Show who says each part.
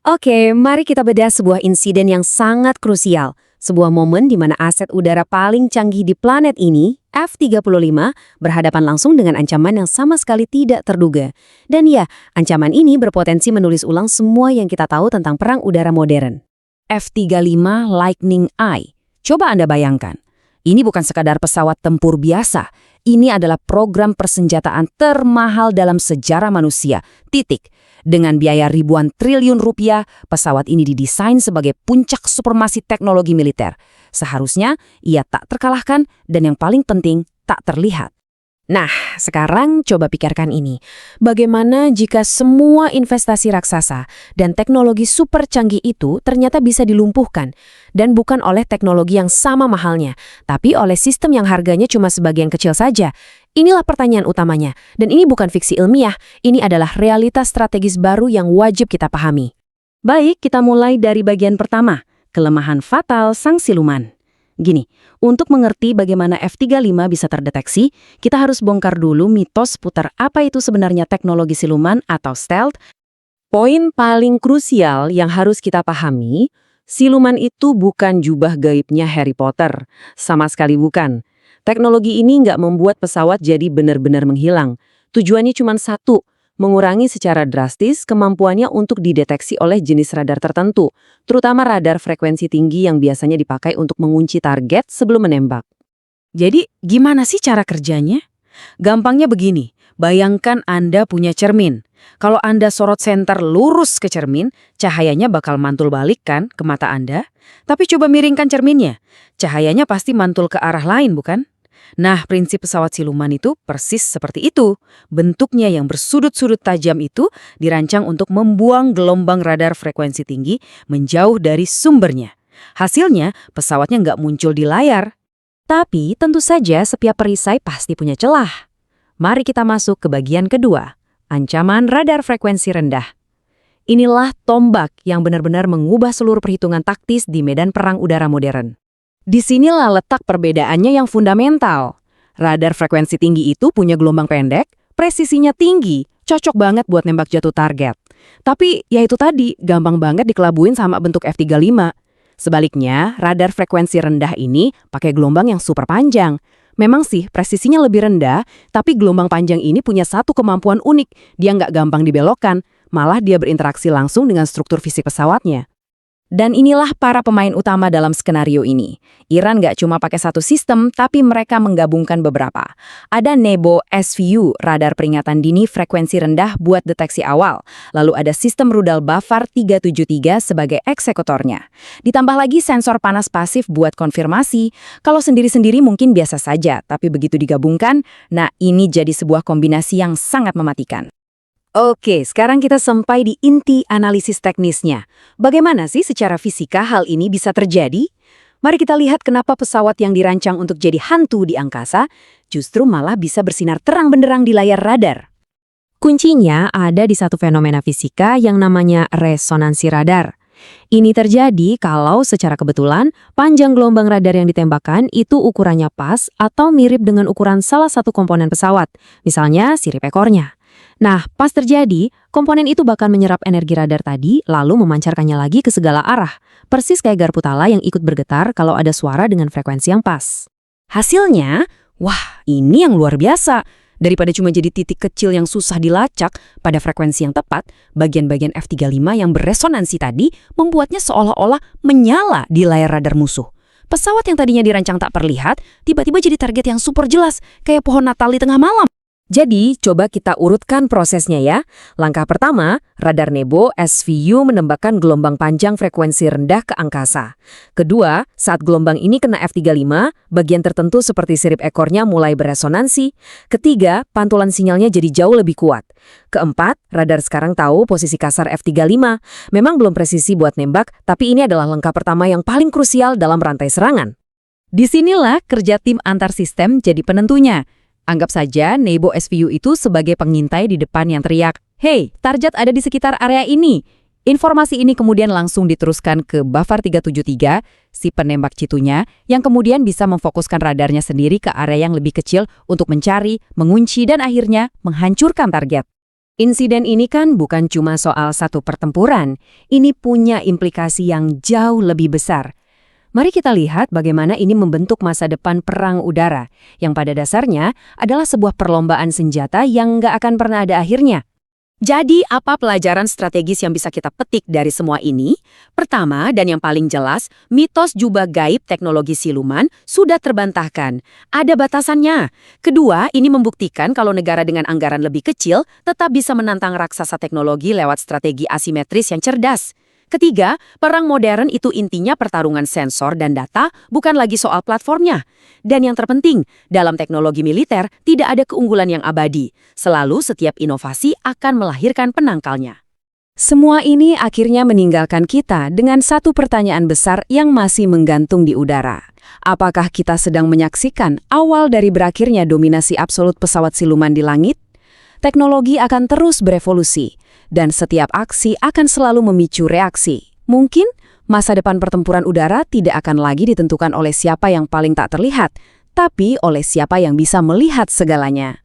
Speaker 1: Oke, mari kita bedah sebuah insiden yang sangat krusial. Sebuah momen di mana aset udara paling canggih di planet ini, F-35, berhadapan langsung dengan ancaman yang sama sekali tidak terduga. Dan ya, ancaman ini berpotensi menulis ulang semua yang kita tahu tentang perang udara modern.
Speaker 2: F-35 Lightning I. Coba Anda bayangkan. Ini bukan sekadar pesawat tempur biasa. Ini adalah program persenjataan termahal dalam sejarah manusia. Titik. Dengan biaya ribuan triliun rupiah, pesawat ini didesain sebagai puncak supremasi teknologi militer. Seharusnya ia tak terkalahkan dan yang paling penting tak terlihat.
Speaker 1: Nah, sekarang coba pikirkan ini. Bagaimana jika semua investasi raksasa dan teknologi super canggih itu ternyata bisa dilumpuhkan? Dan bukan oleh teknologi yang sama mahalnya, tapi oleh sistem yang harganya cuma sebagian kecil saja. Inilah pertanyaan utamanya. Dan ini bukan fiksi ilmiah, ini adalah realitas strategis baru yang wajib kita pahami.
Speaker 2: Baik, kita mulai dari bagian pertama, kelemahan fatal sang siluman. Gini, untuk mengerti bagaimana F-35 bisa terdeteksi, kita harus bongkar dulu mitos putar apa itu sebenarnya teknologi siluman atau stealth.
Speaker 1: Poin paling krusial yang harus kita pahami, siluman itu bukan jubah gaibnya Harry Potter. Sama sekali bukan. Teknologi ini nggak membuat pesawat jadi benar-benar menghilang. Tujuannya cuma satu, mengurangi secara drastis kemampuannya untuk dideteksi oleh jenis radar tertentu, terutama radar frekuensi tinggi yang biasanya dipakai untuk mengunci target sebelum menembak.
Speaker 2: Jadi, gimana sih cara kerjanya? Gampangnya begini, bayangkan Anda punya cermin. Kalau Anda sorot senter lurus ke cermin, cahayanya bakal mantul balik kan ke mata Anda? Tapi coba miringkan cerminnya, cahayanya pasti mantul ke arah lain, bukan? Nah, prinsip pesawat siluman itu persis seperti itu. Bentuknya yang bersudut-sudut tajam itu dirancang untuk membuang gelombang radar frekuensi tinggi menjauh dari sumbernya. Hasilnya, pesawatnya nggak muncul di layar.
Speaker 1: Tapi tentu saja setiap perisai pasti punya celah. Mari kita masuk ke bagian kedua, ancaman radar frekuensi rendah. Inilah tombak yang benar-benar mengubah seluruh perhitungan taktis di medan perang udara modern. Disinilah letak perbedaannya yang fundamental. Radar frekuensi tinggi itu punya gelombang pendek, presisinya tinggi, cocok banget buat nembak jatuh target. Tapi ya itu tadi, gampang banget dikelabuin sama bentuk F-35. Sebaliknya, radar frekuensi rendah ini pakai gelombang yang super panjang. Memang sih presisinya lebih rendah, tapi gelombang panjang ini punya satu kemampuan unik. Dia nggak gampang dibelokkan, malah dia berinteraksi langsung dengan struktur fisik pesawatnya. Dan inilah para pemain utama dalam skenario ini. Iran nggak cuma pakai satu sistem, tapi mereka menggabungkan beberapa. Ada Nebo SVU, radar peringatan dini frekuensi rendah buat deteksi awal. Lalu ada sistem rudal Bafar 373 sebagai eksekutornya. Ditambah lagi sensor panas pasif buat konfirmasi. Kalau sendiri-sendiri mungkin biasa saja, tapi begitu digabungkan, nah ini jadi sebuah kombinasi yang sangat mematikan. Oke, sekarang kita sampai di inti analisis teknisnya. Bagaimana sih secara fisika hal ini bisa terjadi? Mari kita lihat kenapa pesawat yang dirancang untuk jadi hantu di angkasa justru malah bisa bersinar terang benderang di layar radar. Kuncinya ada di satu fenomena fisika yang namanya resonansi radar. Ini terjadi kalau secara kebetulan panjang gelombang radar yang ditembakkan itu ukurannya pas atau mirip dengan ukuran salah satu komponen pesawat, misalnya sirip ekornya. Nah, pas terjadi, komponen itu bakal menyerap energi radar tadi lalu memancarkannya lagi ke segala arah, persis kayak garpu tala yang ikut bergetar kalau ada suara dengan frekuensi yang pas. Hasilnya, wah ini yang luar biasa. Daripada cuma jadi titik kecil yang susah dilacak, pada frekuensi yang tepat, bagian-bagian F-35 yang beresonansi tadi membuatnya seolah-olah menyala di layar radar musuh. Pesawat yang tadinya dirancang tak terlihat, tiba-tiba jadi target yang super jelas, kayak pohon Natal di tengah malam. Jadi, coba kita urutkan prosesnya ya. Langkah pertama, radar Nebo SVU menembakkan gelombang panjang frekuensi rendah ke angkasa. Kedua, saat gelombang ini kena F-35, bagian tertentu seperti sirip ekornya mulai beresonansi. Ketiga, pantulan sinyalnya jadi jauh lebih kuat. Keempat, radar sekarang tahu posisi kasar F-35. Memang belum presisi buat nembak, tapi ini adalah langkah pertama yang paling krusial dalam rantai serangan. Disinilah kerja tim antar sistem jadi penentunya. Anggap saja Nebo SVU itu sebagai pengintai di depan yang teriak, "Hey, target ada di sekitar area ini." Informasi ini kemudian langsung diteruskan ke Bafar 373, si penembak citunya, yang kemudian bisa memfokuskan radarnya sendiri ke area yang lebih kecil untuk mencari, mengunci, dan akhirnya menghancurkan target. Insiden ini kan bukan cuma soal satu pertempuran, ini punya implikasi yang jauh lebih besar. Mari kita lihat bagaimana ini membentuk masa depan perang udara, yang pada dasarnya adalah sebuah perlombaan senjata yang nggak akan pernah ada akhirnya. Jadi, apa pelajaran strategis yang bisa kita petik dari semua ini? Pertama, dan yang paling jelas, mitos jubah gaib teknologi siluman sudah terbantahkan. Ada batasannya. Kedua, ini membuktikan kalau negara dengan anggaran lebih kecil tetap bisa menantang raksasa teknologi lewat strategi asimetris yang cerdas. Ketiga, perang modern itu intinya pertarungan sensor dan data, bukan lagi soal platformnya. Dan yang terpenting, dalam teknologi militer tidak ada keunggulan yang abadi. Selalu setiap inovasi akan melahirkan penangkalnya. Semua ini akhirnya meninggalkan kita dengan satu pertanyaan besar yang masih menggantung di udara. Apakah kita sedang menyaksikan awal dari berakhirnya dominasi absolut pesawat siluman di langit? Teknologi akan terus berevolusi, dan setiap aksi akan selalu memicu reaksi. Mungkin masa depan pertempuran udara tidak akan lagi ditentukan oleh siapa yang paling tak terlihat, tapi oleh siapa yang bisa melihat segalanya.